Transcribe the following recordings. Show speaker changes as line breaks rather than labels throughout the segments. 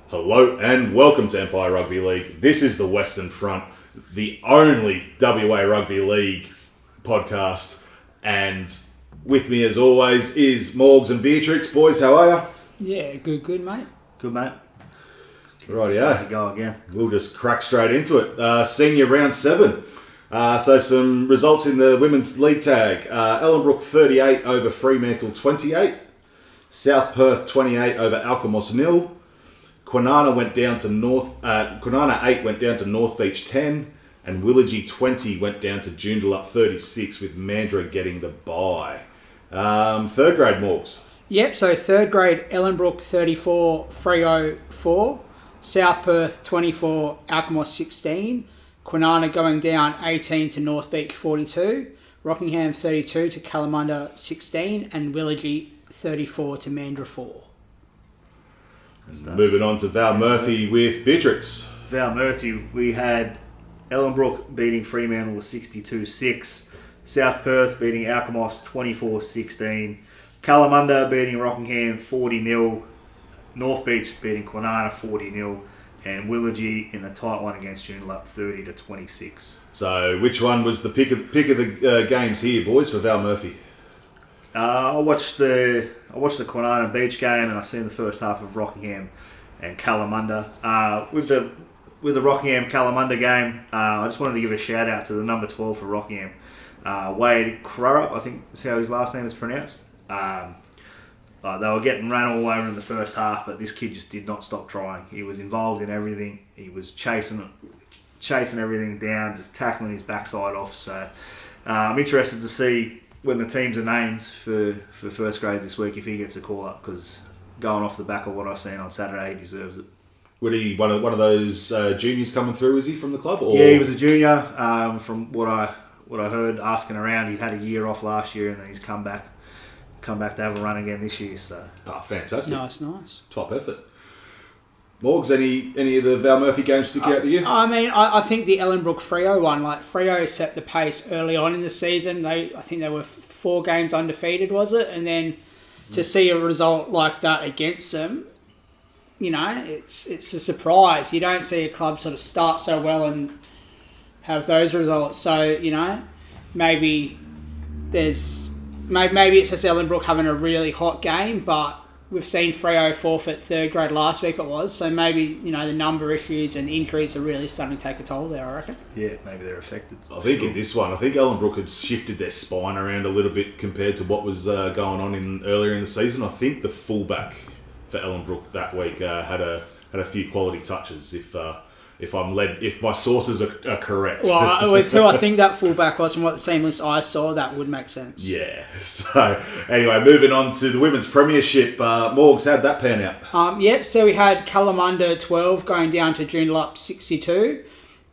Hello and welcome to Empire Rugby League. This is the Western Front, the only WA Rugby League podcast. And with me, as always, is Morgz and Beer Triks. Boys, how are you?
Yeah, good, mate.
Good, mate.
Right, yeah.
Go again.
We'll just crack straight into it. Senior round 7. So some results in the women's league tag. Ellenbrook 38 over Fremantle 28. South Perth 28 over Alkimos 0. Kwinana 8 went down to North Beach 10, and Willagee 20 went down to Joondalup 36, with Mandurah getting the bye. Third grade, Morgz.
Yep, so third grade, Ellenbrook 34, Freo 4, South Perth 24, Alkimos 16, Kwinana going down 18 to North Beach 42, Rockingham 32 to Kalamunda 16, and Willagee 34 to Mandurah 4.
Moving on to Val Murphy with Beer Triks.
Val Murphy, we had Ellenbrook beating Fremantle 62-6, South Perth beating Alkimos 24-16, Kalamunda beating Rockingham 40-0, North Beach beating Kwinana 40-0, and Willagee in a tight one against Joondalup 30-26.
So, which one was the pick of the games here, boys, for Val Murphy?
I watched the Kwinana Beach game, and I seen the first half of Rockingham and Kalamunda. With the Rockingham Kalamunda game, I just wanted to give a shout out to the number 12 for Rockingham, Wade Crurup, I think is how his last name is pronounced. They were getting run all over in the first half, but this kid just did not stop trying. He was involved in everything. He was chasing everything down, just tackling his backside off. So I'm interested to see when the teams are named for first grade this week if he gets a call up, because going off the back of what I've seen on Saturday, he deserves it.
Would he one of those juniors coming through? Is he from the club? Or?
Yeah, he was a junior. From what I heard asking around, he'd had a year off last year, and then he's come back to have a run again this year. So
fantastic!
Nice.
Top effort. Morgz, any of the Val Murphy games stick out to you?
I mean, I think the Ellenbrook Freo one, like Freo set the pace early on in the season. I think they were 4 games undefeated, was it? And then to see a result like that against them, you know, it's a surprise. You don't see a club sort of start so well and have those results. So, you know, maybe it's just Ellenbrook having a really hot game, but we've seen Freo forfeit third grade last week, it was. So maybe, you know, the number issues and injuries are really starting to take a toll there, I reckon.
yeah, maybe they're affected.
I think in this one, Ellenbrook had shifted their spine around a little bit compared to what was going on earlier in the season. I think the fullback for Ellenbrook that week had a few quality touches. If my sources are correct.
Well, with who I think that fullback was from what the team list I saw, that would make sense.
Yeah. So, anyway, moving on to the Women's Premiership. Morgz, how'd that pan out?
Yep, so we had Kalamunda 12 going down to Joondalup 62,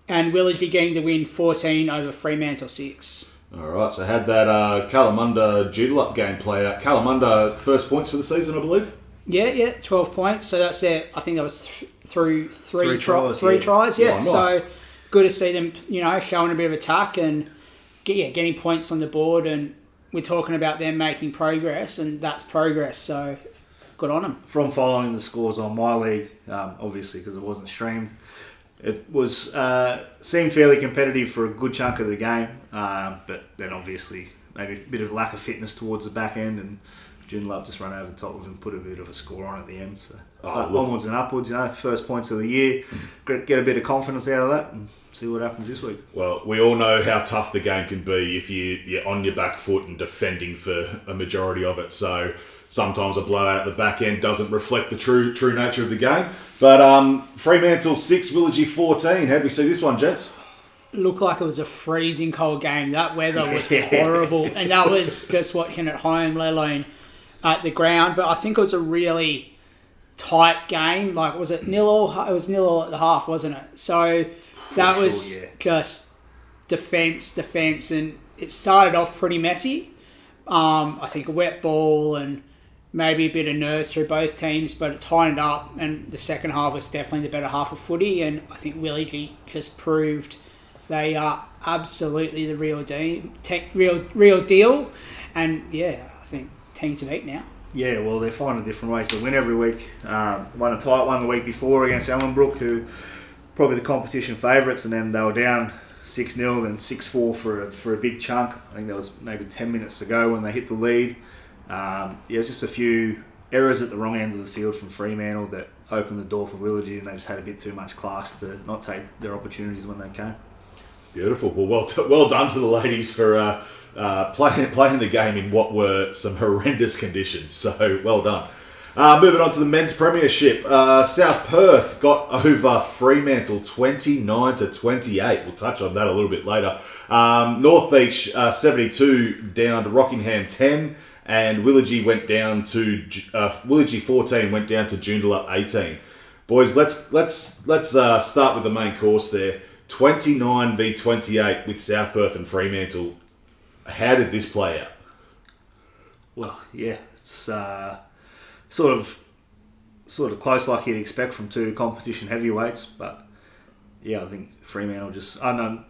and Willagee getting the win 14 over Fremantle 6.
All right, so had that Kalamunda Joondalup game play out. Kalamunda first points for the season, I believe.
Yeah, 12 points. So that's it. I think that was through three tries. Yeah,
nice.
So good to see them, you know, showing a bit of attack and getting points on the board. And we're talking about them making progress, and that's progress. So good on them.
From following the scores on my league, obviously because it wasn't streamed, it was seemed fairly competitive for a good chunk of the game. But then obviously maybe a bit of lack of fitness towards the back end, and Joondalup just run over the top of and put a bit of a score on at the end. So onwards and upwards, you know, first points of the year. Get a bit of confidence out of that and see what happens this week.
Well, we all know how tough the game can be if you're on your back foot and defending for a majority of it. So sometimes a blowout at the back end doesn't reflect the true nature of the game. But Fremantle 6, Willagee 14. How'd we see this one, gents?
Looked like it was a freezing cold game. That weather was horrible. And that was just watching at home, let alone at the ground. But I think it was a really tight game. Like, was it 0-0? It was 0-0 at the half, wasn't it? So that was just defence, and it started off pretty messy. I think a wet ball and maybe a bit of nerves through both teams, but it tightened up, and the second half was definitely the better half of footy, and I think Willagee just proved they are absolutely the real deal, and yeah, I think team to beat now.
Yeah, well, they're finding different ways to win every week. Won a tight one the week before against Ellenbrook, who probably the competition favourites, and then they were down 6-0, then 6-4 for a big chunk. I think there was maybe 10 minutes to go when they hit the lead. Just a few errors at the wrong end of the field from Fremantle that opened the door for Willagee, and they just had a bit too much class to not take their opportunities when they came.
Beautiful. Well done to the ladies for playing the game in what were some horrendous conditions. So well done. Moving on to the men's premiership, South Perth got over Fremantle 29-28. We'll touch on that a little bit later. North Beach 72 down to Rockingham 10, and Willagee went down to Willagee 14 went down to Joondalup 18. Boys, let's start with the main course there. 29 v 28 with South Perth and Fremantle. How did this play out?
Well, yeah, it's sort of close like you'd expect from two competition heavyweights, but yeah, I think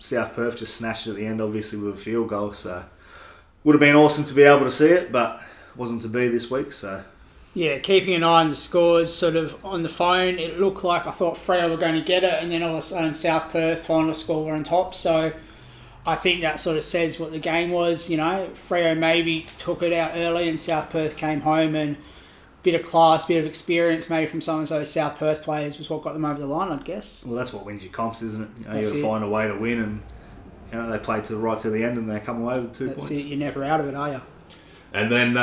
South Perth just snatched it at the end, obviously with a field goal. So would have been awesome to be able to see it, but wasn't to be this week. So
yeah, keeping an eye on the scores, sort of on the phone, it looked like I thought Freo were going to get it, and then all of a sudden South Perth final score were on top. So I think that sort of says what the game was. You know, Freo maybe took it out early, and South Perth came home, and bit of class, bit of experience maybe from some of those South Perth players was what got them over the line, I'd guess.
Well, that's what wins your comps, isn't it? You got to find a way to win, and they played right to the end, and they come away with 2 points.
You're never out of it, are you?
And then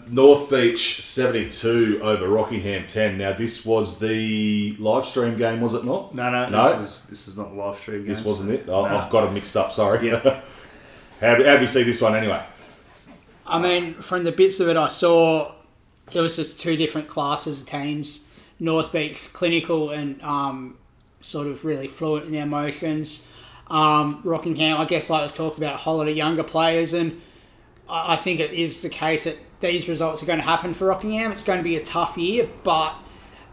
North Beach 72 over Rockingham 10. Now, this was the live stream game, was it not?
No. This is not the live stream game.
This wasn't it? I've got it mixed up, sorry.
Yeah.
How did we see this one anyway?
I mean, from the bits of it I saw, it was just two different classes of teams. North Beach clinical and sort of really fluent in their motions. Rockingham, I guess, like we've talked about, a whole lot of younger players, and I think it is the case that these results are going to happen for Rockingham. It's going to be a tough year, but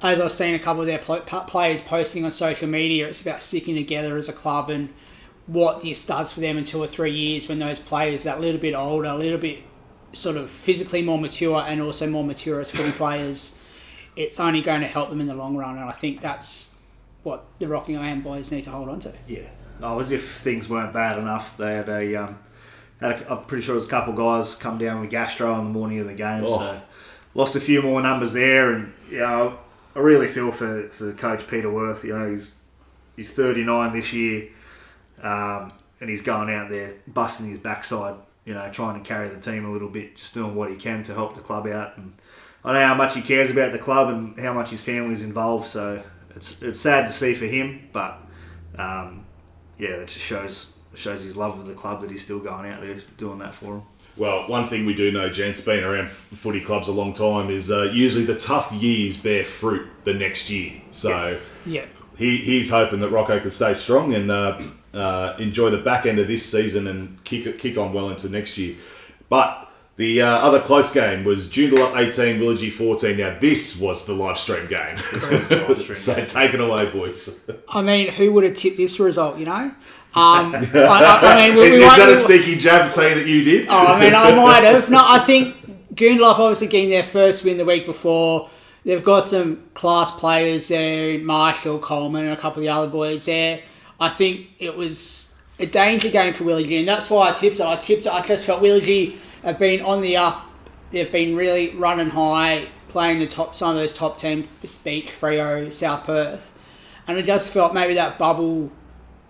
as I've seen a couple of their players posting on social media, it's about sticking together as a club and what this does for them in 2 or 3 years when those players that little bit older, a little bit sort of physically more mature and also more mature as footy players, it's only going to help them in the long run, and I think that's what the Rockingham boys need to hold on to.
Yeah. As if things weren't bad enough, they had I'm pretty sure there's a couple of guys come down with gastro on the morning of the game, so lost a few more numbers there, and I really feel for coach Peter Worth. He's 39 this year, and he's going out there busting his backside, trying to carry the team a little bit, just doing what he can to help the club out. And I know how much he cares about the club and how much his family's involved, so it's sad to see for him, but it just shows his love of the club that he's still going out there doing that for him.
Well, one thing we do know, gents, being around footy clubs a long time, is usually the tough years bear fruit the next year. So
yeah.
He's hoping that Rocco can stay strong and enjoy the back end of this season and kick on well into next year. But the other close game was Joondalup 18, Willagee 14. Now, this was the live stream game. So take it away, boys.
I mean, who would have tipped this result, Is
that a sneaky jab saying that you did?
I might have. No, I think Joondalup obviously getting their first win the week before. They've got some class players there, Marshall, Coleman, and a couple of the other boys there. I think it was a danger game for Willagee, and that's why I tipped it. I just felt Willagee have been on the up. They've been really running high, playing some of those top teams, Beach, Freo, South Perth. And I just felt maybe that bubble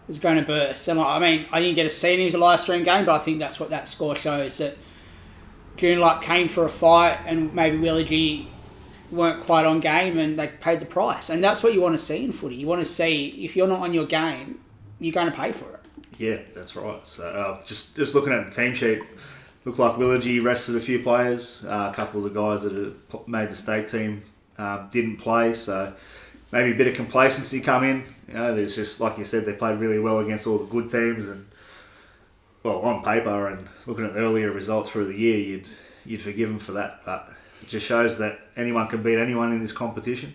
was going to burst. And I didn't get to see any of the live stream game, but I think that's what that score shows, that Joondalup came for a fight and maybe Willagee weren't quite on game and they paid the price. And that's what you want to see in footy. You want to see, if you're not on your game, you're going to pay for it.
Yeah, that's right. So just looking at the team sheet, looked like Willagee rested a few players. A couple of the guys that had made the state team didn't play, so maybe a bit of complacency come in. There's just, like you said, they played really well against all the good teams, and on paper and looking at the earlier results through the year, you'd forgive them for that. But it just shows that anyone can beat anyone in this competition.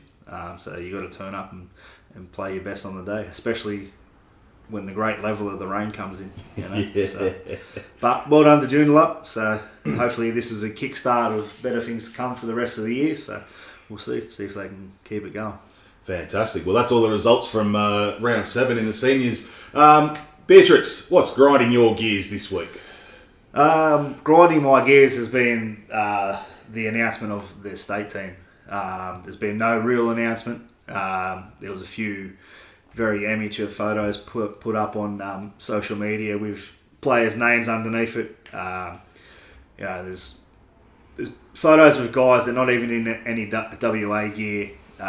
So you got to turn up and play your best on the day, especially when the great level of the rain comes in. You know? Yeah. So, but well done to Joondalup. So hopefully this is a kickstart of better things to come for the rest of the year. So we'll see if they can keep it going.
Fantastic. Well, that's all the results from round 7 in the seniors. Beer Triks, what's grinding your gears this week?
Grinding my gears has been the announcement of the state team. There's been no real announcement. There was a few very amateur photos put up on social media with players' names underneath it. There's photos with guys that are not even in any WA gear. They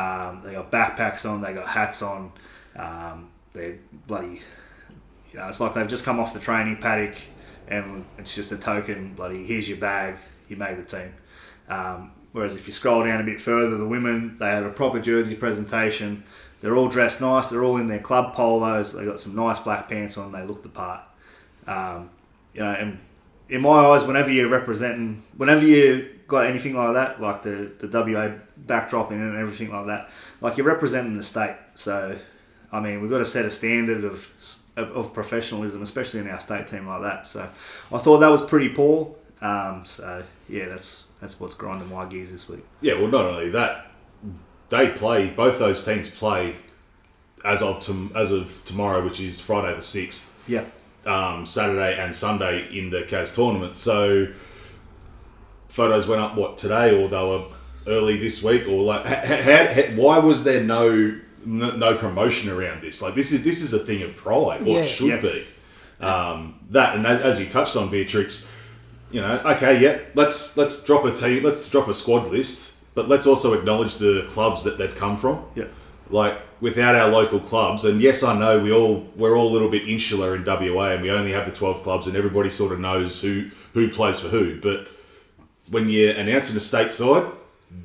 got backpacks on, they got hats on. They're bloody, it's like they've just come off the training paddock, and it's just a token. Bloody, here's your bag, you made the team. Whereas if you scroll down a bit further, the women, they have a proper jersey presentation. They're all dressed nice. They're all in their club polos. They got some nice black pants on. They look the part. And in my eyes, whenever you got anything like that, like the WA backdrop and everything like that, like you're representing the state. So, I mean, we've got to set a standard of professionalism, especially in our state team like that. So, I thought that was pretty poor. That's what's grinding my gears this week.
Yeah, well, not only that, both those teams play as of tomorrow, which is Friday the 6th.
Yeah.
Saturday and Sunday in the CAS tournament. So photos went up today, or they were early this week, or like why was there no promotion around this? Like this is a thing of pride, or it should be. That, and as you touched on, Beer Triks, let's drop a team, let's drop a squad list, but let's also acknowledge the clubs that they've come from.
Yeah.
Like, without our local clubs, and yes, I know we're all a little bit insular in WA, and we only have the 12 clubs, and everybody sort of knows who plays for who. But when you're announcing a state side,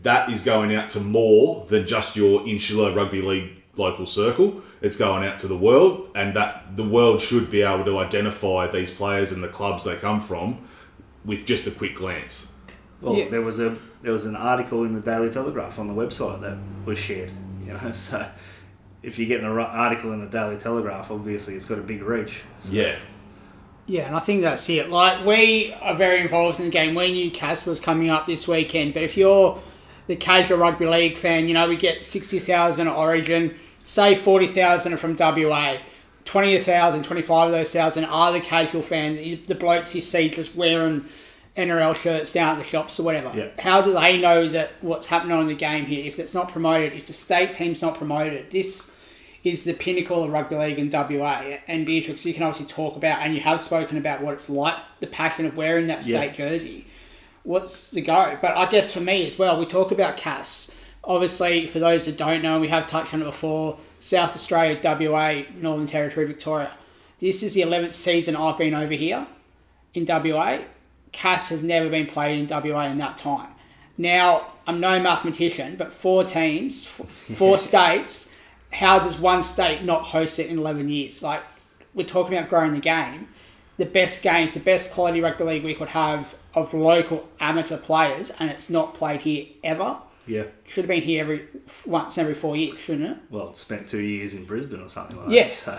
that is going out to more than just your insular rugby league local circle. It's going out to the world, and that the world should be able to identify these players and the clubs they come from with just a quick glance.
Well, there was an article in the Daily Telegraph on the website that was shared. So if you're getting an article in the Daily Telegraph, obviously it's got a big reach. So.
Yeah.
Yeah, and I think that's it. Like, we are very involved in the game. We knew CAS was coming up this weekend, but if you're the casual rugby league fan, we get 60,000 at Origin, say 40,000 are from WA, 20,000, 25 of those thousand are the casual fan, the blokes you see just wearing NRL shirts down at the shops or whatever.
Yeah.
How do they know that what's happening on the game here? If it's not promoted, if the state team's not promoted, this is the pinnacle of rugby league in WA. And Beer Triks, you can obviously talk about, and you have spoken about what it's like, the passion of wearing that state jersey. What's the go? But I guess for me as well, we talk about CAS. Obviously, for those that don't know, we have touched on it before, South Australia, WA, Northern Territory, Victoria. This is the 11th season I've been over here in WA. CAS has never been played in WA in that time. Now, I'm no mathematician, but 4 teams, 4 states, how does one state not host it in 11 years? Like, we're talking about growing the game. The best games, the best quality rugby league we could have of local amateur players, and it's not played here ever.
Yeah.
Should have been here once every 4 years, shouldn't it?
Well, it spent 2 years in Brisbane or something like that.
Yes.
So,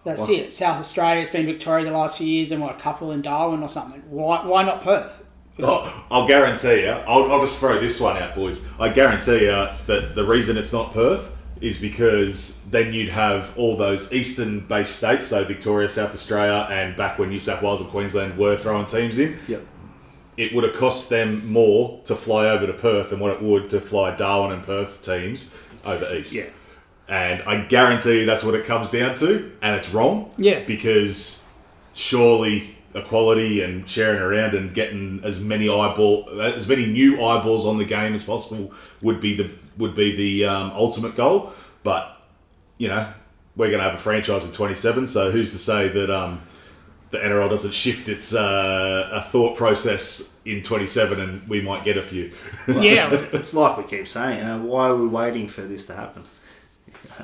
That's it. South Australia's been Victoria the last few years, and a couple in Darwin or something. Why not Perth?
Oh, I'll guarantee you, I'll just throw this one out, boys. I guarantee you that the reason it's not Perth is because then you'd have all those eastern-based states, so Victoria, South Australia, and back when New South Wales and Queensland were throwing teams in.
Yep.
It would have cost them more to fly over to Perth than what it would to fly Darwin and Perth teams over east.
Yeah.
And I guarantee you that's what it comes down to, and it's wrong.
Yeah.
Because surely equality and sharing around and getting as many new eyeballs on the game as possible would be the ultimate goal. But we're going to have a franchise in 27, so who's to say that the NRL doesn't shift its a thought process in 27 and we might get a few.
Yeah.
It's like we keep saying, why are we waiting for this to happen?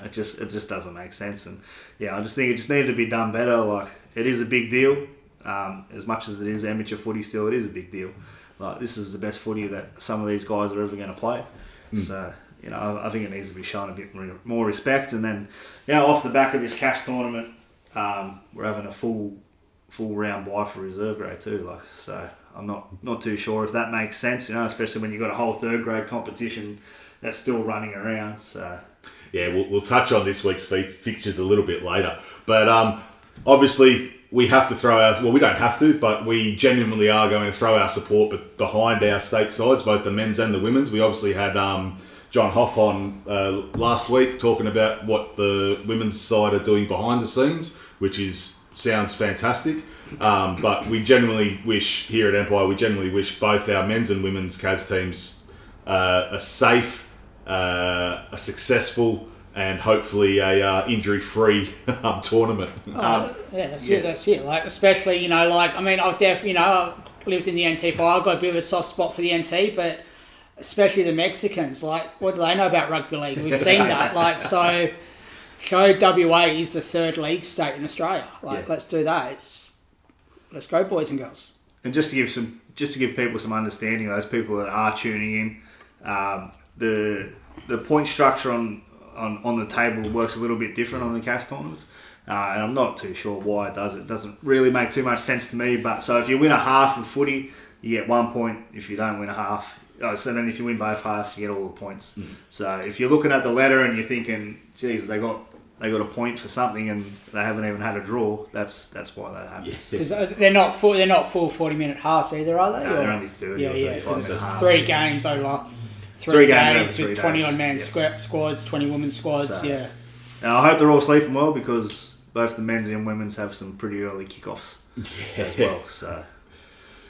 It just doesn't make sense. And I just think it just needed to be done better. Like, it is a big deal. As much as it is amateur footy still, it is a big deal. Like, this is the best footy that some of these guys are ever going to play. So, I think it needs to be shown a bit more respect. And then, off the back of this cash tournament, we're having a full round bye for reserve grade too. So I'm not too sure if that makes sense. Especially when you've got a whole third grade competition that's still running around. So
yeah, we'll touch on this week's fixtures a little bit later. But obviously, we have to throw our... Well, we don't have to, but we genuinely are going to throw our support behind our state sides, both the men's and the women's. We obviously had John Hoff on last week talking about what the women's side are doing behind the scenes, which sounds fantastic. But we genuinely wish, here at Empire, both our men's and women's CAS teams a safe, a successful, and hopefully a injury-free tournament.
That's it. Like, especially, I've definitely, I've lived in the NT5. I've got a bit of a soft spot for the NT, but especially the Mexicans, what do they know about rugby league? We've seen that. So show WA is the third league state in Australia. Let's do that. Let's go, boys and girls.
And just to give people some understanding, those people that are tuning in, the point structure on the table works a little bit different on the cash tournaments, and I'm not too sure why it does. It doesn't really make too much sense to me. But so if you win a half of footy, you get 1 point. If you don't win a half, so then if you win both halves, you get all the points. So if you're looking at the letter and you're thinking, geez, they got a point for something and they haven't even had a draw, that's why that happens.
Because they're not full 40-minute halves either, are they?
No, they're only 30 or 35 minute halves.
3 games over 3 days with 20-odd man squads, 20 women's squads,
And I hope they're all sleeping well, because both the men's and women's have some pretty early kickoffs as well. So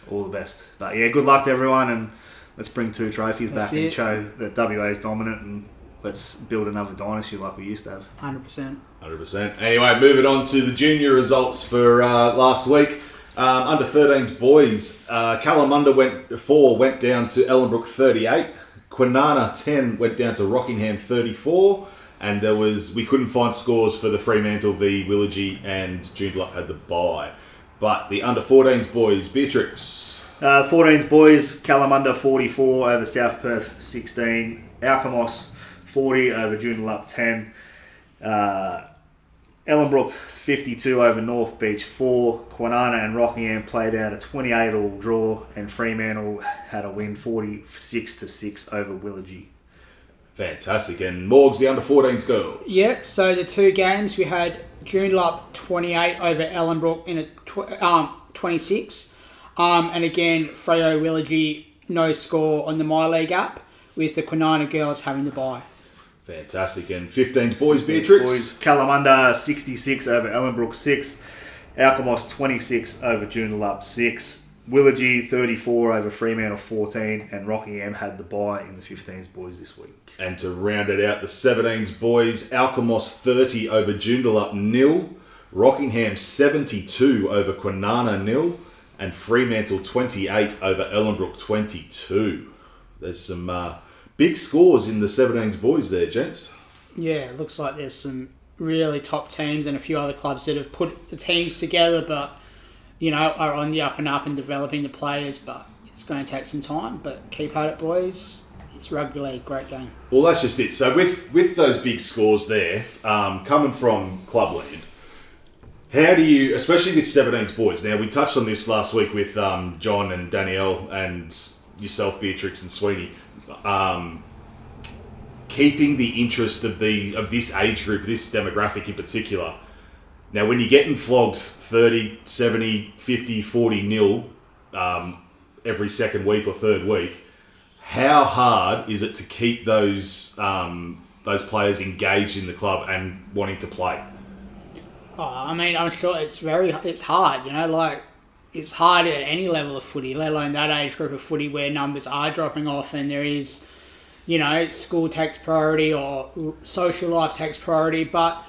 all the best. But good luck to everyone, and let's bring 2 trophies back and show that WA is dominant, and let's build another dynasty like we used to have.
100%.
Anyway, moving on to the junior results for last week. Under 13s boys, Kalamunda went down to Ellenbrook 38. Kwinana 10 went down to Rockingham 34. And we couldn't find scores for the Fremantle v Willagee, and Joondalup had the bye. But the under 14s boys, Beer Triks.
14s boys, Kalamunda 44 over South Perth 16. Alkimos 40 over Joondalup 10. Ellenbrook 52 over North Beach 4. Kwinana and Rockingham played out a 28-all draw, and Fremantle had a win 46-6 over Willagee.
Fantastic. And Morgz, the under 14s girls.
Yep, so the 2 games, we had Joondalup 28 over Ellenbrook in a 26. And again, Freo Willagee, no score on the My League app, with the Kwinana girls having the bye.
Fantastic. And 15s boys, Beer Triks.
Boys, Kalamunda 66 over Ellenbrook 6. Alkimos 26 over Joondalup 6. Willagee 34 over Fremantle 14, and Rockingham had the bye in the 15s boys this week.
And to round it out, the 17s boys, Alkimos 30 over Joondalup 0, Rockingham 72 over Kwinana 0, and Fremantle 28 over Ellenbrook 22. There's some big scores in the 17s boys there, gents.
Yeah, it looks like there's some really top teams and a few other clubs that have put the teams together, but are on the up and up and developing the players, but it's going to take some time. But keep at it, boys. It's rugby league, great game.
Well, that's just it. So with those big scores there, coming from Clubland, how do you, especially with 17s boys, now we touched on this last week with John and Danielle and yourself, Beer Triks and Sweeney, keeping the interest of this age group, this demographic in particular. Now, when you're getting flogged 30, 70, 50, 40 nil every second week or third week, how hard is it to keep those players engaged in the club and wanting to play?
I'm sure it's hard, it's hard at any level of footy, let alone that age group of footy where numbers are dropping off and there is, school takes priority or social life takes priority. But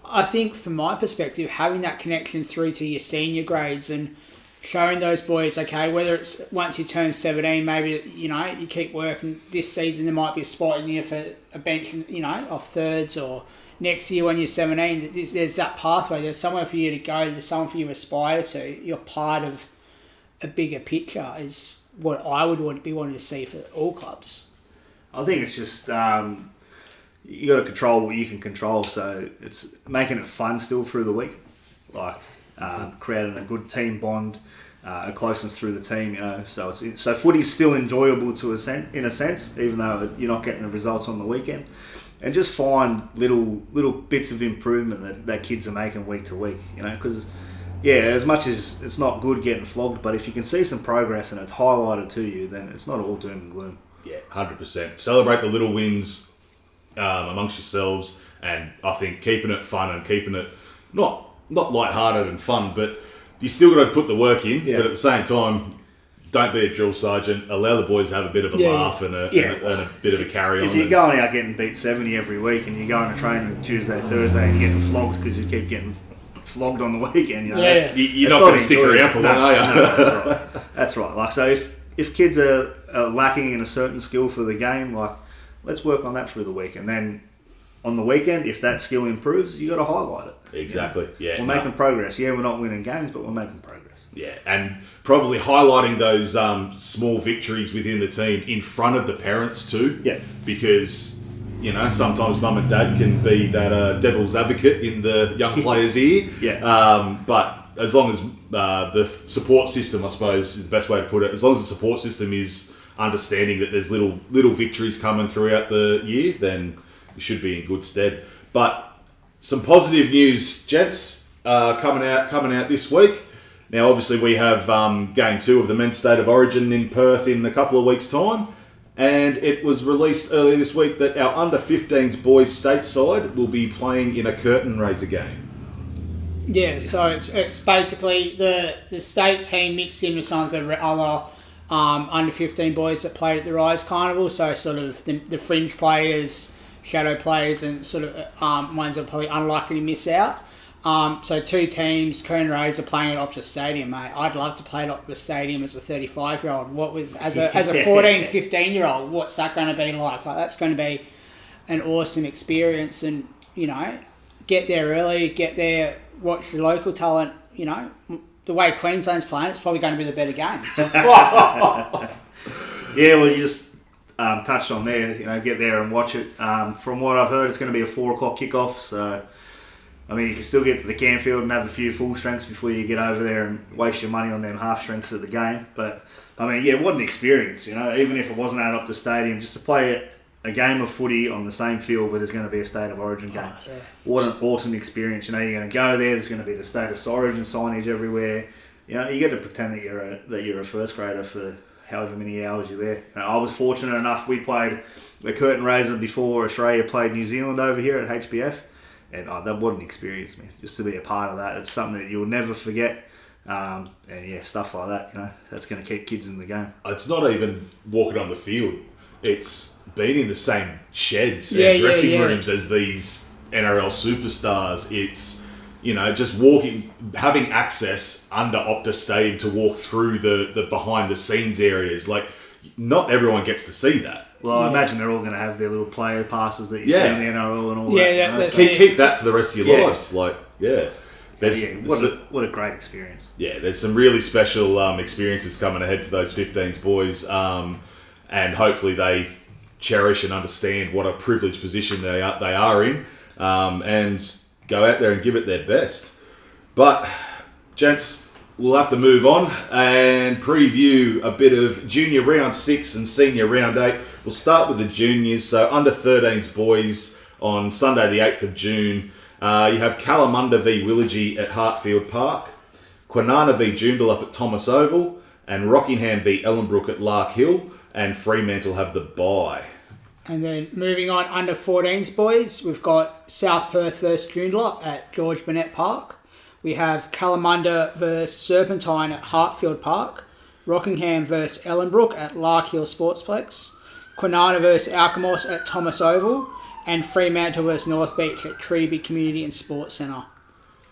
I think from my perspective, having that connection through to your senior grades and showing those boys, okay, whether it's once you turn 17, maybe, you keep working this season, there might be a spot in here for a bench, of thirds, or next year when you're 17, there's that pathway, there's somewhere for you to go, there's someone for you to aspire to. You're part of a bigger picture is what I would be wanting to see for all clubs.
I think it's just you got to control what you can control. So it's making it fun still through the week, like creating a good team bond, a closeness through the team. So footy's still enjoyable in a sense, even though you're not getting the results on the weekend. And just find little bits of improvement that kids are making week to week. Because as much as it's not good getting flogged, but if you can see some progress and it's highlighted to you, then it's not all doom and gloom.
Yeah, 100%. Celebrate the little wins amongst yourselves, and I think keeping it fun and keeping it not lighthearted and fun, but you still got to put the work in. Yeah. But at the same time, don't be a drill sergeant. Allow the boys to have a bit of a laugh and a bit of a carry on.
If you're going out getting beat 70 every week and you're going to train Tuesday, Thursday, and you're getting flogged because you keep getting flogged on the weekend,
you're not going to stick around for that, are you?
That's right. Like, so if kids are lacking in a certain skill for the game, like, let's work on that through the week, and then on the weekend, if that skill improves, you got to highlight it.
Exactly. Yeah,
we're making progress. Yeah, we're not winning games, but we're making progress.
Yeah, and probably highlighting those small victories within the team in front of the parents too.
Yeah,
because sometimes mum and dad can be that devil's advocate in the young player's ear.
Yeah.
But as long as the support system, I suppose, is the best way to put it. As long as the support system is understanding that there's little victories coming throughout the year, then you should be in good stead. But some positive news, gents, coming out this week. Now, obviously, we have Game 2 of the Men's State of Origin in Perth in a couple of weeks' time. And it was released earlier this week that our under-15s boys stateside will be playing in a curtain raiser game.
Yeah, so it's basically the state team mixed in with some of the other under-15 boys that played at the Rise Carnival. So sort of the fringe players, shadow players, and sort of ones that are probably unlikely to miss out. So two teams, curtain raiser, playing at Optus Stadium, mate. I'd love to play at Optus Stadium as a 35-year-old. As a 14, 15-year-old, what's that going to be like? Like, that's going to be an awesome experience, and get there early, get there, watch your local talent. The way Queensland's playing, it's probably going to be the better game.
Yeah, well, you just touched on there. Get there and watch it. From what I've heard, it's going to be a 4:00 kickoff, so. I mean, you can still get to the Campfield and have a few full strengths before you get over there and waste your money on them half strengths of the game. But, I mean, yeah, what an experience, even if it wasn't out up the stadium, just to play a game of footy on the same field where there's going to be a State of Origin game. Oh, yeah. What an awesome experience. You're going to go there, there's going to be the State of Origin signage everywhere. You get to pretend that you're a first grader for however many hours you're there. I was fortunate enough, we played the curtain raiser before Australia played New Zealand over here at HBF. And that what an experience, man. Just to be a part of that. It's something that you'll never forget. And yeah, stuff like that, that's going to keep kids in the game.
It's not even walking on the field. It's being in the same sheds and dressing rooms as these NRL superstars. It's, just walking, having access under Optus Stadium to walk through the behind the scenes areas. Like, not everyone gets to see that.
Well, I imagine they're all going to have their little player passes that you see in the NRL and all that.
Yeah, keep that for the rest of your lives. Like,
what a great experience.
Yeah, there's some really special experiences coming ahead for those 15s boys, and hopefully they cherish and understand what a privileged position they are in, and go out there and give it their best. But, gents, we'll have to move on and preview a bit of junior round 6 and senior round 8. We'll start with the juniors. So under 13s boys on Sunday the 8th of June. You have Kalamunda v Willagee at Hartfield Park, Kwinana v Joondalup at Thomas Oval, and Rockingham v Ellenbrook at Lark Hill, and Fremantle have the bye.
And then moving on, under 14s boys, we've got South Perth versus Joondalup at George Burnett Park. We have Kalamunda versus Serpentine at Hartfield Park, Rockingham versus Ellenbrook at Lark Hill Sportsplex, Kwinana versus Alkimos at Thomas Oval, and Fremantle versus North Beach at Treeby Community and Sports Centre.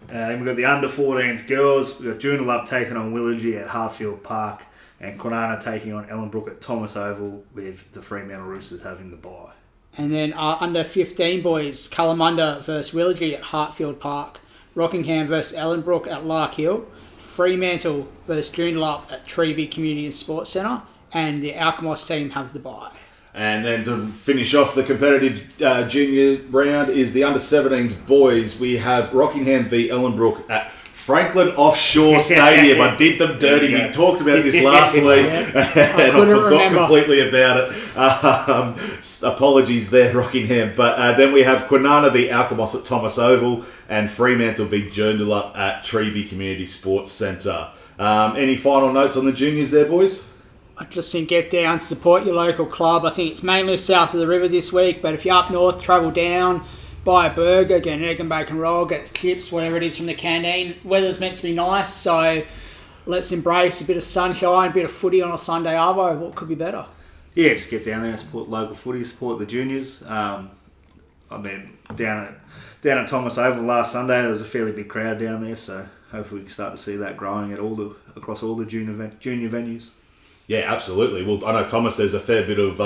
Then we've got the under 14s girls. We've got Joondalup taking on Willagee at Hartfield Park, and Kwinana taking on Ellenbrook at Thomas Oval, with the Fremantle Roosters having the bye.
And then under 15 boys, Kalamunda versus Willagee at Hartfield Park, Rockingham versus Ellenbrook at Lark Hill, Fremantle versus Joondalup at Treeby Community and Sports Centre, and the Alkimos team have the bye.
And then to finish off the competitive junior round is the under-17s boys. We have Rockingham v Ellenbrook at Franklin Offshore Stadium. I did them dirty. We talked about this last week, and I forgot completely about it. Apologies there, Rockingham. But then we have Kwinana v Alkimos at Thomas Oval and Fremantle v Joondalup at Treeby Community Sports Centre. Any final notes on the juniors there, boys?
I just think get down, support your local club. I think it's mainly south of the river this week, but if you're up north, travel down, buy a burger, get an egg and bacon roll, get chips, whatever it is from the canteen. Weather's meant to be nice, so let's embrace a bit of sunshine, a bit of footy on a Sunday arvo. What could be better?
Yeah, just get down there and support local footy, support the juniors. I mean, down at Thomas Oval last Sunday, there was a fairly big crowd down there, so hopefully we can start to see that growing at across all the junior venues. Yeah,
absolutely. Well, I know, Thomas, there's a fair bit of,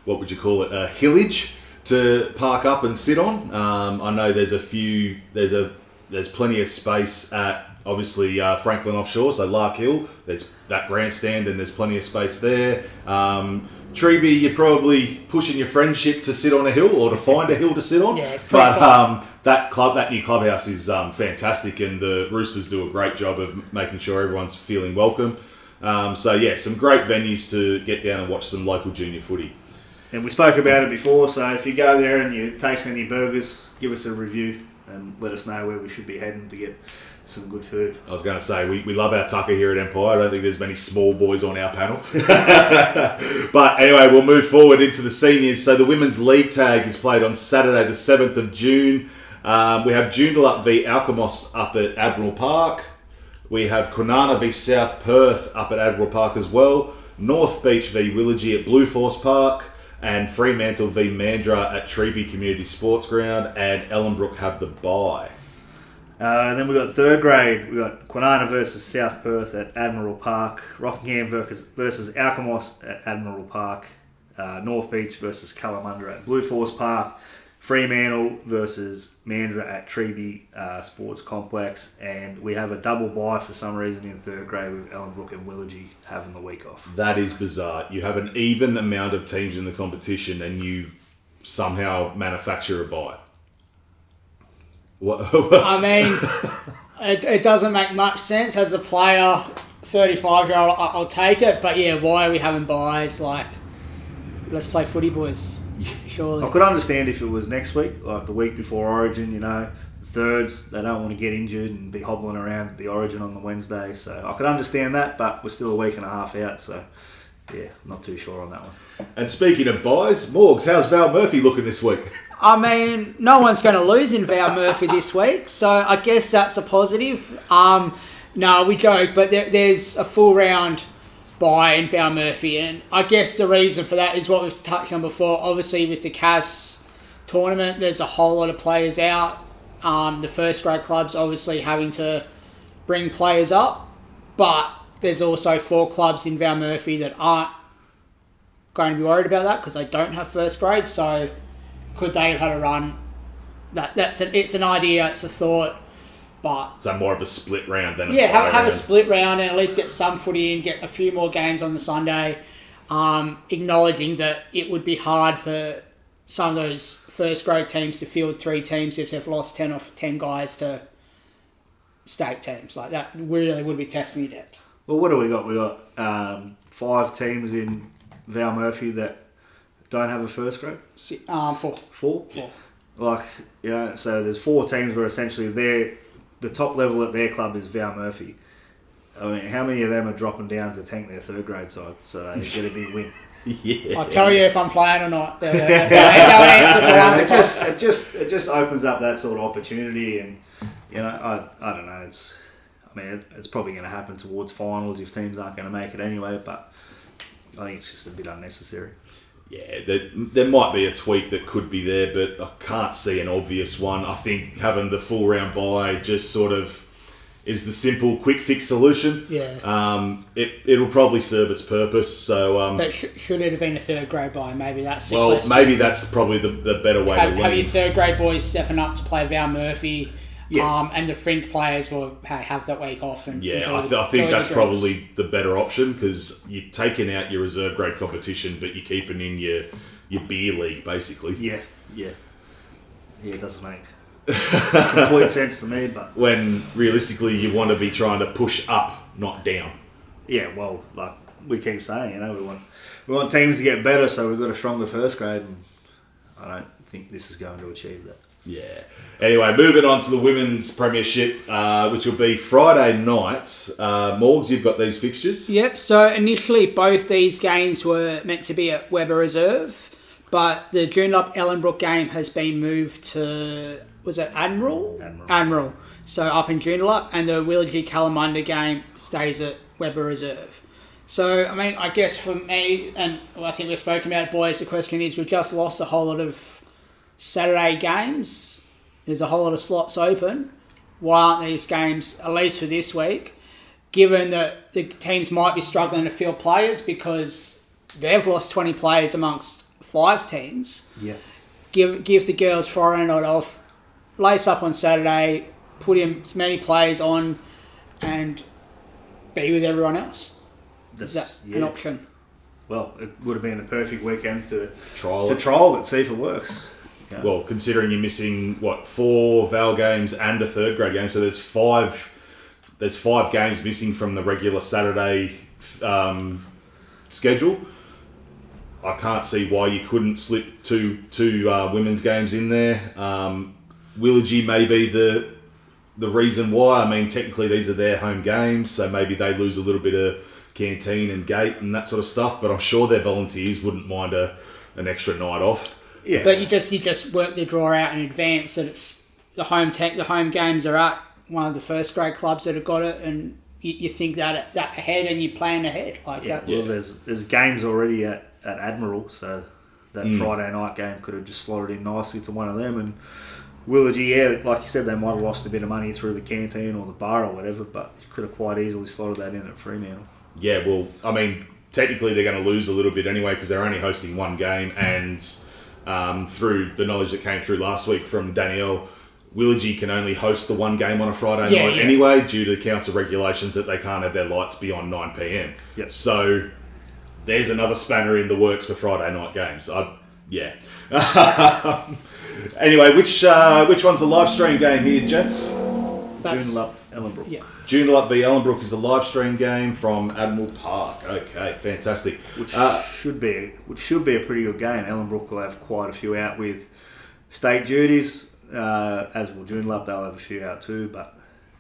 what would you call it, hillage to park up and sit on. I know there's plenty of space at, obviously, Franklin Offshore, so Lark Hill. There's that grandstand and there's plenty of space there. Treeby, you're probably pushing your friendship to sit on a hill or to find a hill to sit on.
Yeah, it's pretty fun.
That new clubhouse is fantastic, and the Roosters do a great job of making sure everyone's feeling welcome. Some great venues to get down and watch some local junior footy.
And we spoke about it before, so if you go there and you taste any burgers, give us a review and let us know where we should be heading to get some good food.
I was going to say, we love our tucker here at Empire. I don't think there's many small boys on our panel. But anyway, we'll move forward into the seniors. So the Women's League tag is played on Saturday the 7th of June. We have Joondalup v Alkimos up at Admiral Park. We have Kwinana v South Perth up at Admiral Park as well. North Beach v Willagee at Blue Force Park. And Fremantle v Mandurah at Treeby Community Sports Ground. And Ellenbrook have the bye.
And then we've got third grade. We've got Kwinana versus South Perth at Admiral Park. Rockingham versus Alkimos at Admiral Park. North Beach versus Kalamunda at Blue Force Park. Fremantle versus Mandurah at Treeby Sports Complex. And we have a double bye for some reason in third grade with Ellenbrook and Willagee having the week off.
That is bizarre. You have an even amount of teams in the competition and you somehow manufacture a bye.
I mean, it doesn't make much sense. As a player, 35-year-old, I'll take it. But yeah, why are we having buys? Like, let's play footy, boys. Surely.
I could understand if it was next week, like the week before Origin, the thirds, they don't want to get injured and be hobbling around the Origin on the Wednesday. So I could understand that, but we're still a week and a half out. So, yeah, not too sure on that one.
And speaking of buys, Morgs, how's Val Murphy looking this week?
I mean, no one's going to lose in Val Murphy this week, so I guess that's a positive. No, we joke, but there's a full round bye in Val Murphy, and I guess the reason for that is what we've touched on before. Obviously, with the CAS tournament, there's a whole lot of players out. The first grade club's obviously having to bring players up, but there's also 4 clubs in Val Murphy that aren't going to be worried about that because they don't have first grade, so could they have had a run? It's an idea, it's a thought, but...
So more of a split round than
have a split round and at least get some footy in, get a few more games on the Sunday, acknowledging that it would be hard for some of those first grade teams to field 3 teams if they've lost 10 guys to state teams. Like, that really would be testing your depth.
Well, what do we got? We got 5 teams in Val Murphy that don't have a first grade?
4.
4? Like, so there's 4 teams where essentially the top level at their club is Val Murphy. I mean, how many of them are dropping down to tank their third grade side so they get a big win?
Yeah. I'll tell you if I'm playing or not. It
just opens up that sort of opportunity, and I don't know. It's probably going to happen towards finals if teams aren't going to make it anyway. But I think it's just a bit unnecessary.
Yeah, there might be a tweak that could be there, but I can't see an obvious one. I think having the full round bye just sort of is the simple, quick fix solution.
Yeah.
It'll probably serve its purpose. So,
but should it have been a third grade bye? Maybe that's the
question. Maybe that's probably the better way to lean.
Have your third grade boys stepping up to play Val Murphy.
Yeah.
And the fringe players will have that week off. And
I think that's probably the better option because you're taking out your reserve grade competition, but you're keeping in your beer league, basically.
Yeah, it doesn't make complete sense to me, but
when realistically you want to be trying to push up, not down.
Yeah, well, like we keep saying, we want teams to get better, so we've got a stronger first grade, and I don't think this is going to achieve that.
Yeah. Anyway, moving on to the women's premiership, which will be Friday night. Morgs, you've got these fixtures?
Yep, so initially both these games were meant to be at Weber Reserve, but the Joondalup Ellenbrook game has been moved to, was it Admiral? Admiral. So up in Joondalup, and the Willagee Kalamunda game stays at Weber Reserve. So, I mean, I guess for me, and I think we've spoken about it, boys, the question is we've just lost a whole lot of Saturday games. There's a whole lot of slots open. Why aren't these games, at least for this week, given that the teams might be struggling to field players because they've lost 20 players amongst 5 teams.
Yeah.
Give the girls Friday night off, lace up on Saturday, put in as many players on, and be with everyone else. Is that an option?
Well, it would have been a perfect weekend to
trial
it, see if it works. Yeah.
Well, considering you're missing 4 Val games and a third grade game, so there's 5 games missing from the regular Saturday schedule. I can't see why you couldn't slip two women's games in there. Willagee may be the reason why. I mean, technically these are their home games, so maybe they lose a little bit of canteen and gate and that sort of stuff. But I'm sure their volunteers wouldn't mind an extra night off.
Yeah. But you just work the draw out in advance that it's the home games are at one of the first grade clubs that have got it, and you think that ahead and you plan ahead.
There's games already at Admiral, so that Friday night game could have just slotted in nicely to one of them. And Willagee, like you said, they might have lost a bit of money through the canteen or the bar or whatever, but you could have quite easily slotted that in at Fremantle.
Yeah, well, I mean, technically they're going to lose a little bit anyway because they're only hosting one game, and through the knowledge that came through last week from Danielle, Willagee can only host the one game on a Friday night anyway due to the council regulations that they can't have their lights beyond 9 p.m.
Yep.
So there's another spanner in the works for Friday night games. Anyway, which one's a live stream game here, gents?
Joondalup Ellenbrook.
Yeah.
Joondalup v Ellenbrook is a live stream game from Admiral Park. Okay, fantastic.
Which should be a pretty good game. Ellenbrook will have quite a few out with state duties, as will Joondalup. They'll have a few out too, but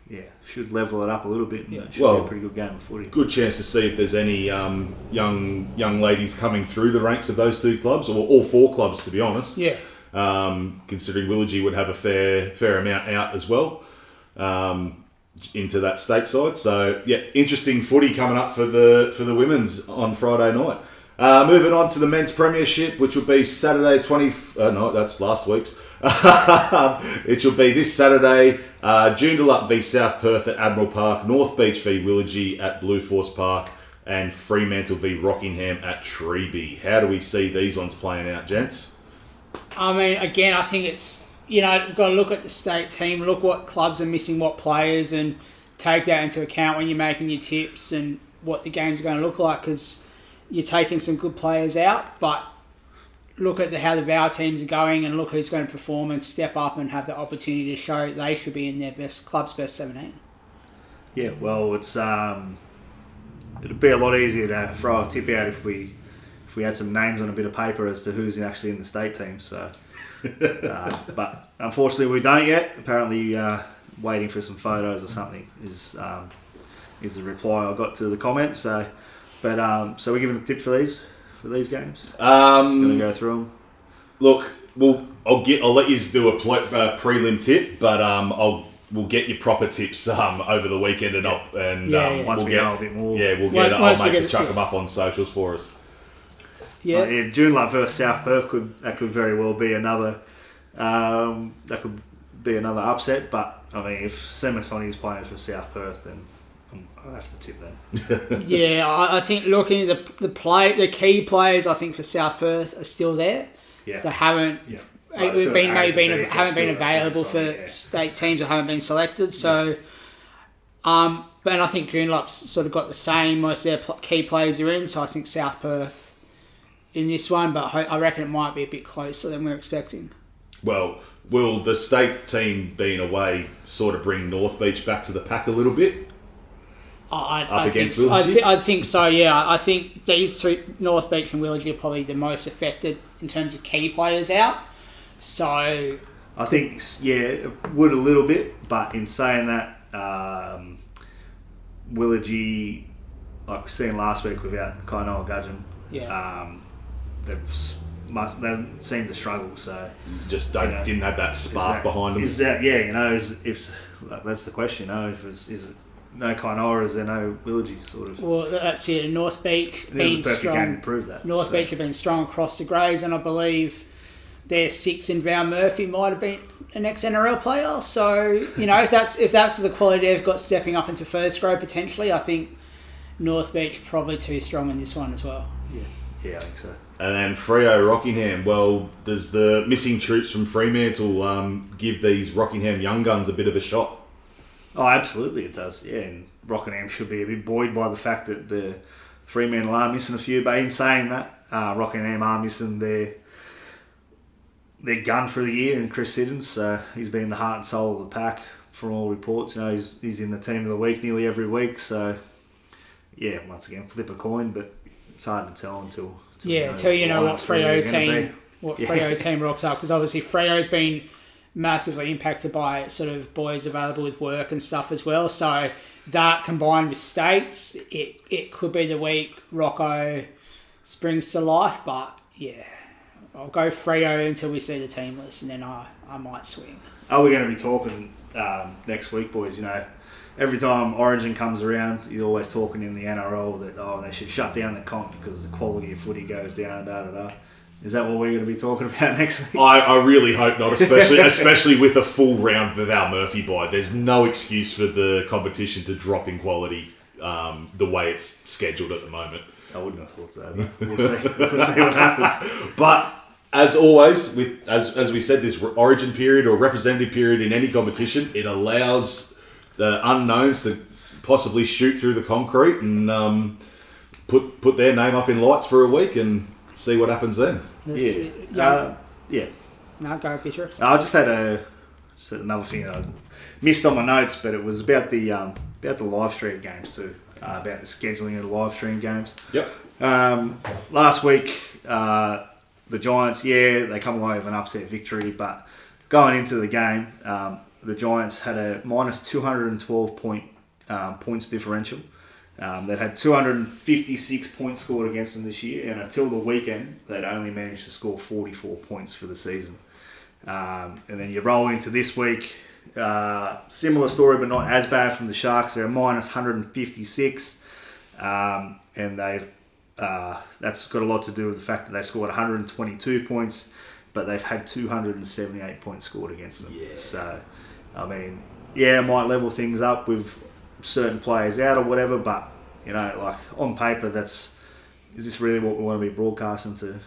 yeah, should level it up a little bit. And it should be a pretty good game of footy.
Good chance to see if there's any young ladies coming through the ranks of those two clubs, or all 4 clubs, to be honest.
Yeah.
Considering Willagee would have a fair amount out as well. Into that stateside, so yeah, interesting footy coming up for the women's on Friday night. Moving on to the men's premiership, which will be Saturday that's last week's. It will be this Saturday. Joondalup v South Perth at Admiral Park, North Beach v Willagee at Blue Force Park, and Fremantle v Rockingham at Treeby. How do we see these ones playing out, gents?
I mean, again, I think it's, we've got to look at the state team, look what clubs are missing, what players, and take that into account when you're making your tips and what the games are going to look like, because you're taking some good players out, but look at how the VAR teams are going and look who's going to perform and step up and have the opportunity to show they should be in their club's best 17.
Yeah, well, it's it'd be a lot easier to throw a tip out if we had some names on a bit of paper as to who's actually in the state team, so... but unfortunately we don't yet. Apparently waiting for some photos or something is the reply I got to the comment. So we're giving a tip for these games. I'm gonna go through them.
Look, I'll let you do a prelim tip, but we'll get your proper tips over the weekend
once we know a bit more.
Yeah, we'll get our mate to chuck them up on socials for us.
Yeah,
Joondalup versus South Perth could very well be another upset. But I mean, if Semisoni is playing for South Perth, then I'll have to tip them.
Yeah, I think looking at the key players, I think for South Perth are still there.
Yeah,
they haven't haven't been available for
yeah.
state teams or haven't been selected. So, but I think Joondalups sort of got the same. Most of their key players are in, so I think South Perth in this one, but I reckon it might be a bit closer than we're expecting.
Well, will the state team being away sort of bring North Beach back to the pack a little bit?
I think so, yeah. I think these two, North Beach and Willagee, are probably the most affected in terms of key players out. So
I think, yeah, it would a little bit, but in saying that, Willagee, like we seen last week without Kainoa Gudgeon, they've seemed to struggle. So
just didn't have that spark behind them.
Is that that's the question? Is no Kainoa, is there no Willagee sort of?
Well, that's it. North Beach
being strong. Game to prove that.
North Beach have been strong across the grades, and I believe their 6 in Val Murphy might have been an ex-NRL player. So if that's the quality they've got stepping up into first grade potentially, I think North Beach are probably too strong in this one as well.
Yeah, I think so.
And then Freo Rockingham. Well, does the missing troops from Fremantle give these Rockingham young guns a bit of a shot?
Oh, absolutely it does, yeah. And Rockingham should be a bit buoyed by the fact that the Fremantle are missing a few. But in saying that, Rockingham are missing their gun for the year in Chris Siddons. He's been the heart and soul of the pack from all reports. He's in the team of the week nearly every week. So, yeah, once again, flip a coin, but it's hard to tell until
you know what Freo team rocks up. Because obviously Freo's been massively impacted by sort of boys available with work and stuff as well. So that combined with States, it could be the week Rocco springs to life. But yeah, I'll go Freo until we see the team list, and then I might swing.
Are we going to be talking next week, boys? Every time Origin comes around, you're always talking in the NRL that they should shut down the comp because the quality of footy goes down. Is that what we're going to be talking about next week?
I really hope not, especially with a full round with our Murphy bye. There's no excuse for the competition to drop in quality the way it's scheduled at the moment.
I wouldn't have thought so, but we'll see what happens.
But as always, as we said, this origin period or representative period in any competition, it allows the unknowns to possibly shoot through the concrete and put their name up in lights for a week and see what happens then.
Yeah.
No, go Beer Triks.
I just had another thing I missed on my notes, but it was about the live stream games too. About the scheduling of the live stream games.
Yep.
Last week, the Giants, they come away with an upset victory, but going into the game, the Giants had a minus 212 points differential. They'd had 256 points scored against them this year, and until the weekend, they'd only managed to score 44 points for the season. And then you roll into this week, similar story, but not as bad from the Sharks. They're a minus 156, and they've that's got a lot to do with the fact that they've scored 122 points, but they've had 278 points scored against them.
Yeah.
So, I mean, it might level things up with certain players out or whatever, but like on paper, is this really what we want to be broadcasting to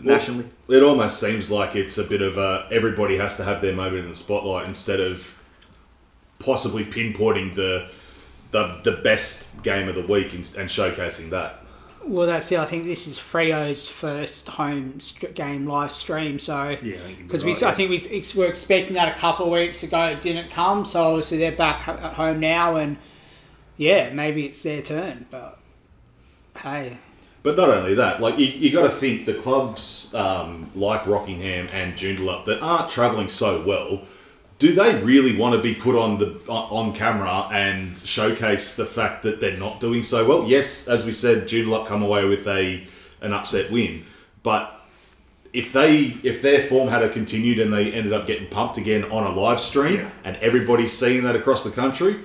nationally?
It almost seems like it's a bit of everybody has to have their moment in the spotlight instead of possibly pinpointing the best game of the week and showcasing that.
Well, that's it. I think this is Freo's first home game live stream. So, because I think we were expecting that a couple of weeks ago, it didn't come. So obviously they're back at home now, and maybe it's their turn. But hey.
But not only that, like you got to think the clubs like Rockingham and Joondalup that aren't travelling so well. Do they really want to be put on camera and showcase the fact that they're not doing so well? Yes, as we said, Joondalup come away with an upset win, but if their form had continued and they ended up getting pumped again on a live stream and everybody's seeing that across the country,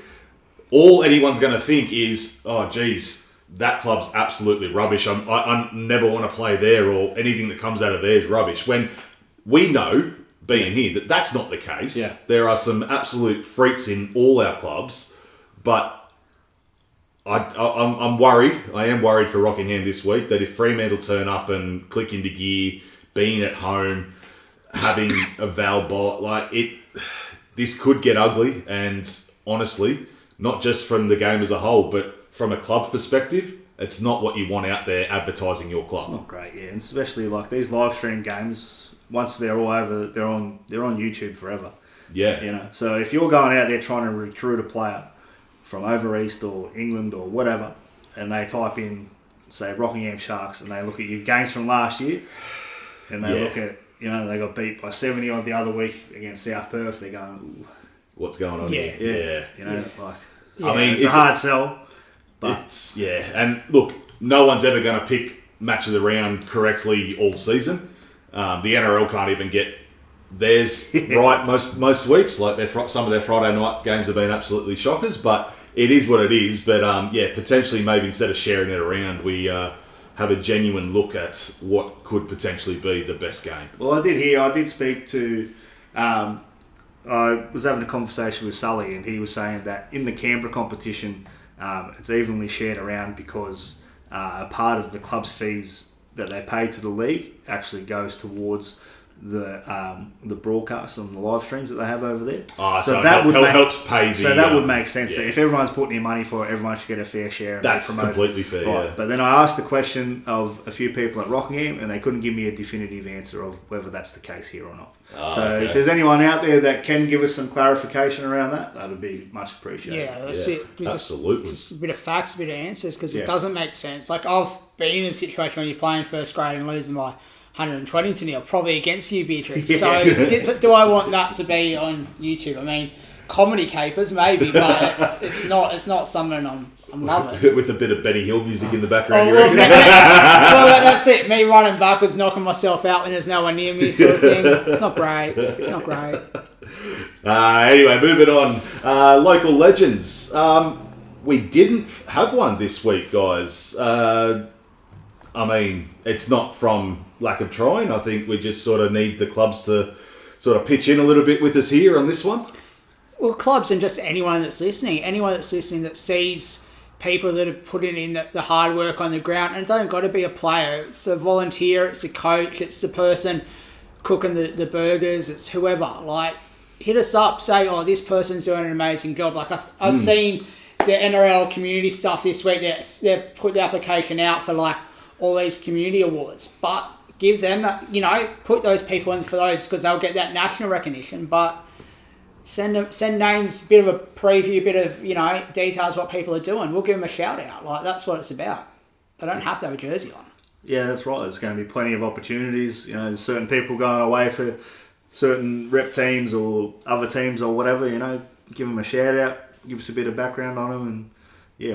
all anyone's going to think is, oh, geez, that club's absolutely rubbish. I never want to play there, or anything that comes out of there is rubbish. When we know, being here, that's not the case.
Yeah.
There are some absolute freaks in all our clubs, but I'm worried. I am worried for Rockingham this week that if Fremantle turn up and click into gear, being at home, having a Val bot, like this could get ugly. And honestly, not just from the game as a whole, but from a club perspective, it's not what you want out there advertising your club.
It's not great, yeah. And especially like these live stream games, once they're all over, they're on YouTube forever.
Yeah.
You know, so if you're going out there trying to recruit a player from over east or England or whatever, and they type in, say, Rockingham Sharks, and they look at your games from last year, and they look at, you know, they got beat by 70 odd the other week against South Perth, they're going, ooh.
What's going on here?
Yeah. You know, like,
I mean,
it's a hard sell.
But and look, no one's ever going to pick match of the round correctly all season. The NRL can't even get theirs right most weeks. Like some of their Friday night games have been absolutely shockers, but it is what it is. But potentially maybe instead of sharing it around, we have a genuine look at what could potentially be the best game.
Well, I did speak to. I was having a conversation with Sully, and he was saying that in the Canberra competition, it's evenly shared around because a part of the club's fees that they pay to the league actually goes towards the broadcast on the live streams that they have over there.
So that helps pay the...
So that would make sense. That if everyone's putting in money for it, everyone should get a fair share. And
that's completely fair, right. Yeah.
But then I asked the question of a few people at Rockingham, and they couldn't give me a definitive answer of whether that's the case here or not. If there's anyone out there that can give us some clarification around that, that would be much appreciated.
Yeah, that's it.
Absolutely.
Just a bit of facts, a bit of answers, because it doesn't make sense. Like, I've been in a situation when you're playing first grade and losing by 120 to nil, probably against you, Beer Triks. So do I want that to be on YouTube? I mean, comedy capers maybe, but it's not something I'm loving.
With a bit of Benny Hill music in the background.
Well, that's it. Me running backwards, knocking myself out when there's no one near me, sort of thing. It's not great.
Anyway, moving on. Local legends. We didn't have one this week, guys. I mean, it's not from lack of trying. I think we just sort of need the clubs to sort of pitch in a little bit with us here on this one.
Well, clubs and just anyone that's listening that sees people that are putting in the hard work on the ground, and it doesn't got to be a player. It's a volunteer, it's a coach, it's the person cooking the burgers, it's whoever. Like, hit us up, say, oh, this person's doing an amazing job. Like, I've seen the NRL community stuff this week. They've put the application out for, like, all these community awards, but give them, put those people in for those because they'll get that national recognition. But send names, bit of a preview, bit of details what people are doing. We'll give them a shout out. Like, that's what it's about. They don't have to have a jersey on.
Yeah, that's right. There's going to be plenty of opportunities. There's certain people going away for certain rep teams or other teams or whatever. Give them a shout out, give us a bit of background on them, and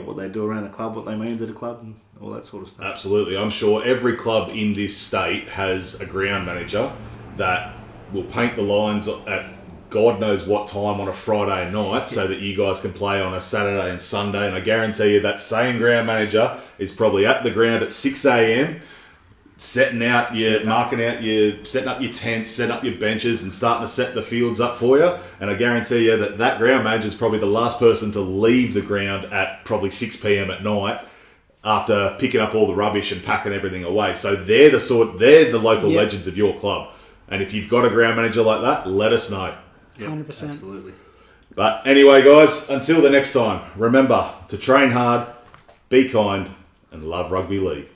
what they do around the club, what they mean to the club, and all that sort of stuff.
Absolutely. I'm sure every club in this state has a ground manager that will paint the lines at God knows what time on a Friday night so that you guys can play on a Saturday and Sunday. And I guarantee you that same ground manager is probably at the ground at 6 a.m. setting up your tents, setting up your benches and starting to set the fields up for you. And I guarantee you that ground manager is probably the last person to leave the ground at probably 6 p.m. at night after picking up all the rubbish and packing everything away. So they're the local legends of your club. And if you've got a ground manager like that, let us know.
Yep,
100%.
Absolutely.
But anyway, guys, until the next time, remember to train hard, be kind, and love rugby league.